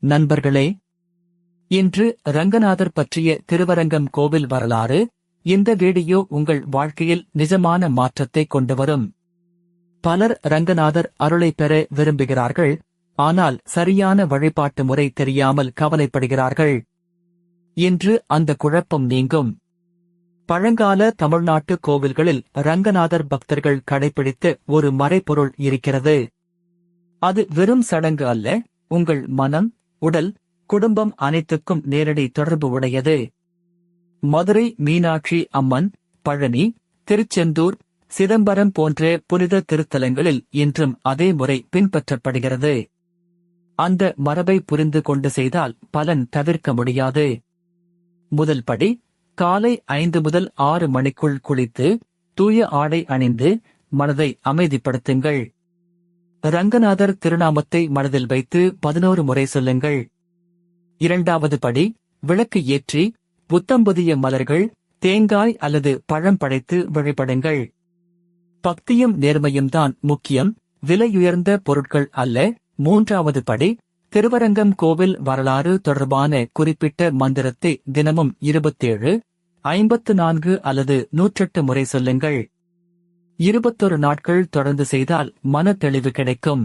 நண்பர்களே, இன்று ரங்கநாதர் பற்றிய திருவரங்கம் கோவில் வரலாறு. இந்த வீடியோ உங்கள் வாழ்க்கையில் நிஜமான மாற்றத்தை கொண்டு வரும். பலர் ரங்கநாதர் அருளை பெற விரும்புகிறார்கள், ஆனால் சரியான வழிபாட்டு முறை தெரியாமல் கவலைப்படுகிறார்கள். இன்று அந்த குழப்பம் நீங்கும். பழங்கால தமிழ்நாட்டு கோவில்களில் ரங்கநாதர் பக்தர்கள் கடைபிடித்த ஒரு மறைபொருள் இருக்கிறது. அது வெறும் சடங்கு அல்ல, உங்கள் மனம், உடல், குடும்பம் அனைத்துக்கும் நேரடி தொடர்பு உடையது. மதுரை மீனாட்சி அம்மன், பழனி, திருச்செந்தூர், சிதம்பரம் போன்ற புனித திருத்தலங்களில் இன்றும் அதே முறை பின்பற்றப்படுகிறது. அந்த மரபை புரிந்து கொண்டு செய்தால் பலன் தவிர்க்க முடியாது. முதல் படி, காலை 5 முதல் 6 மணிக்குள் குளித்து தூய ஆடை அணிந்து மனதை அமைதிப்படுத்துங்கள். ரங்கநாதர் திருநாமத்தை மனதில் வைத்து 11 முறை சொல்லுங்கள். இரண்டாவது படி, விளக்கு ஏற்றி புத்தம்புதிய மலர்கள், தேங்காய் அல்லது பழம் படைத்து வழிபடுங்கள். பக்தியும் நேர்மையும் தான் முக்கியம், விலையுயர்ந்த பொருட்கள் அல்ல. மூன்றாவது படி, திருவரங்கம் கோவில் வரலாறு தொடர்பான குறிப்பிட்ட மந்திரத்தை தினமும் 27, 54 அல்லது 108 முறை சொல்லுங்கள். 21 நாட்கள் தொடர்ந்து செய்தால் மன தெளிவு கிடைக்கும்.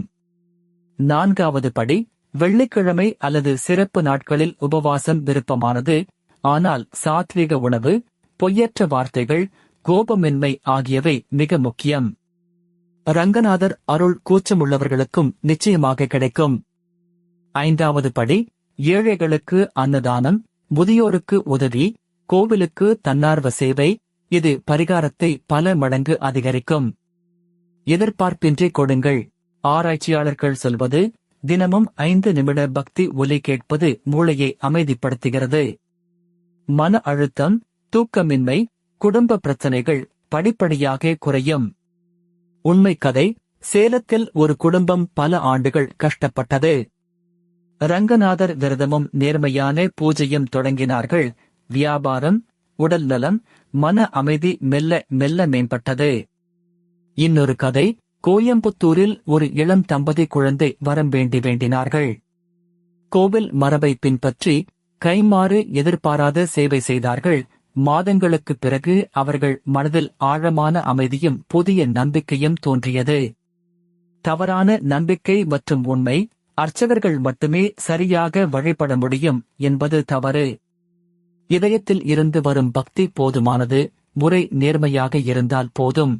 நான்காவது படி, வெள்ளிக்கிழமை அல்லது சிறப்பு நாட்களில் உபவாசம் விருப்பமானது, ஆனால் சாத்விக உணவு, பொய்யற்ற வார்த்தைகள், கோபமின்மை ஆகியவை மிக முக்கியம். ரங்கநாதர் அருள் கூச்சமுள்ளவர்களுக்கும் நிச்சயமாக கிடைக்கும். ஐந்தாவது படி, ஏழைகளுக்கு அன்னதானம், முதியோருக்கு உதவி, கோவிலுக்கு தன்னார்வ சேவை. இது பரிகாரத்தை பல மடங்கு அதிகரிக்கும். எதிர்பார்ப்பின்றி கொடுங்கள். ஆராய்ச்சியாளர்கள் சொல்வது, தினமும் 5 நிமிட பக்தி ஒலி கேட்பது மூளையை அமைதிப்படுத்துகிறது. மன அழுத்தம், தூக்கமின்மை, குடும்ப பிரச்சனைகள் படிப்படியாக குறையும். உண்மை கதை, சேலத்தில் ஒரு குடும்பம் பல ஆண்டுகள் கஷ்டப்பட்டது. ரங்கநாதர் விரதமும் நேர்மையான பூஜையும் தொடங்கினார்கள். வியாபாரம், உடல் நலம், மன அமைதி மெல்ல மெல்ல மேம்பட்டது. இன்னொரு கதை, கோயம்புத்தூரில் ஒரு இளம் தம்பதி குழந்தை வரம் வேண்டினார்கள். கோவில் மரபை பின்பற்றி கைமாறு எதிர்பாராத சேவை செய்தார்கள். மாதங்களுக்குப் பிறகு அவர்கள் மனதில் ஆழமான அமைதியும் புதிய நம்பிக்கையும் தோன்றியது. தவறான நம்பிக்கை மற்றும் உண்மை, அர்ச்சகர்கள் மட்டுமே சரியாக வழிபட முடியும் என்பது தவறு. இதயத்தில் இருந்து வரும் பக்தி போதுமானது, முறை நேர்மையாக இருந்தால் போதும்.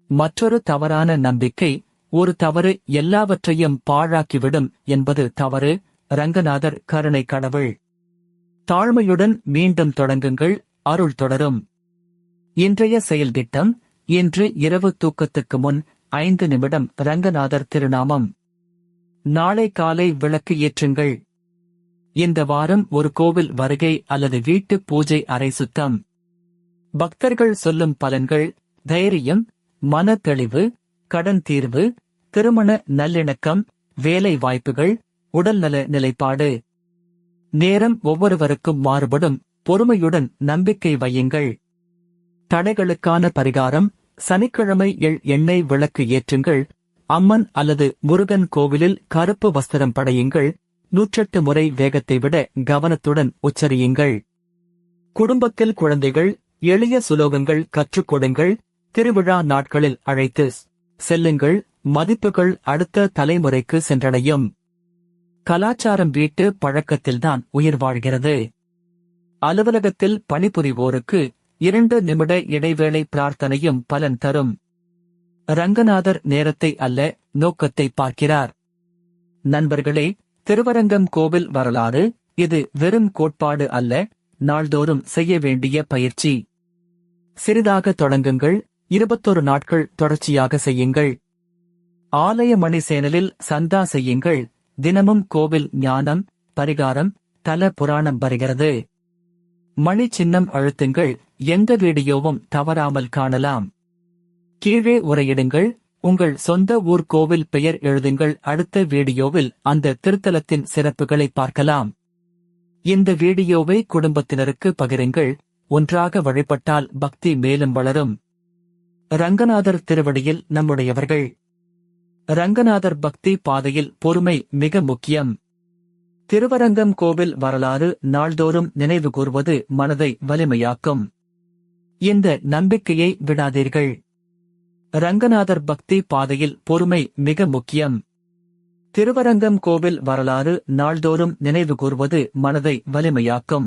மற்றொரு தவறான நம்பிக்கை, ஒரு தவறு எல்லாவற்றையும் பாழாக்கிவிடும் என்பது தவறு. ரங்கநாதர் கருணை கடவுள். தாழ்மையுடன் மீண்டும் தொடங்குங்கள், அருள் தொடரும். இன்றைய செயல் திட்டம், இன்று இரவு தூக்கத்துக்கு முன் 5 நிமிடம் ரங்கநாதர் திருநாமம். நாளை காலை விளக்கு ஏற்றுங்கள். இந்த வாரம் ஒரு கோவில் வருகை அல்லது வீட்டு பூஜை அறை சுத்தம். பக்தர்கள் சொல்லும் பலன்கள், தைரியம், மன தெளிவு, கடன் தீர்வு, திருமண நல்லிணக்கம், வேலை வாய்ப்புகள், உடல்நல நிலைப்பாடு. நேரம் ஒவ்வொருவருக்கும் மாறுபடும், பொறுமையுடன் நம்பிக்கை வையுங்கள். தடைகளுக்கான பரிகாரம், சனிக்கிழமை எண்ணெய் விளக்கு ஏற்றுங்கள். அம்மன் அல்லது முருகன் கோவிலில் கருப்பு வஸ்திரம் படையுங்கள். 108 முறை வேகத்தை விட கவனத்துடன் உச்சரியுங்கள். குடும்பத்தில் குழந்தைகள், எளிய சுலோகங்கள் கற்றுக் கொடுங்கள். திருவிழா நாட்களில் அழைத்து செல்லுங்கள். மதிப்புகள் அடுத்த தலைமுறைக்கு சென்றடையும். கலாச்சாரம் வீட்டு பழக்கத்தில்தான் உயிர் வாழ்கிறது. அலுவலகத்தில் பணிபுரிவோருக்கு 2 நிமிட இடைவேளை பிரார்த்தனையும் பலன் தரும். ரங்கநாதர் நேரத்தை அல்ல, நோக்கத்தை பார்க்கிறார். நண்பர்களே, திருவரங்கம் கோவில் வரலாறு, இது வெறும் கோட்பாடு அல்ல, நாள்தோறும் செய்ய வேண்டிய பயிற்சி. சிறிதாக தொடங்குங்கள், 21 நாட்கள் தொடர்ச்சியாக செய்யுங்கள். ஆலய மணி சேனலில் சந்தா செய்யுங்கள். தினமும் கோவில் ஞானம், பரிகாரம், தல புராணம் வருகிறது. மணி சின்னம் அழுத்துங்கள், எந்த வீடியோவும் தவறாமல் காணலாம். கீழே உரையிடுங்கள், உங்கள் சொந்த ஊர் கோவில் பெயர் எழுதுங்கள். அடுத்த வீடியோவில் அந்த திருத்தலத்தின் சிறப்புகளை பார்க்கலாம். இந்த வீடியோவை குடும்பத்தினருக்கு பகிருங்கள். ஒன்றாக வழிபட்டால் பக்தி மேலும் வளரும். ரங்கநாதர் திருவடியில் நம்முடையவர்கள். ரங்கநாதர் பக்தி பாதையில் பொறுமை மிக முக்கியம். திருவரங்கம் கோவில் வரலாறு நாள்தோறும் நினைவு கூர்வது மனதை வலிமையாக்கும். இந்த நம்பிக்கையை விடாதீர்கள். ரங்கநாதர் பக்தி பாதையில் பொறுமை மிக முக்கியம். திருவரங்கம் கோவில் வரலாறு நாள்தோறும் நினைவு கூர்வது மனதை வலிமையாக்கும்.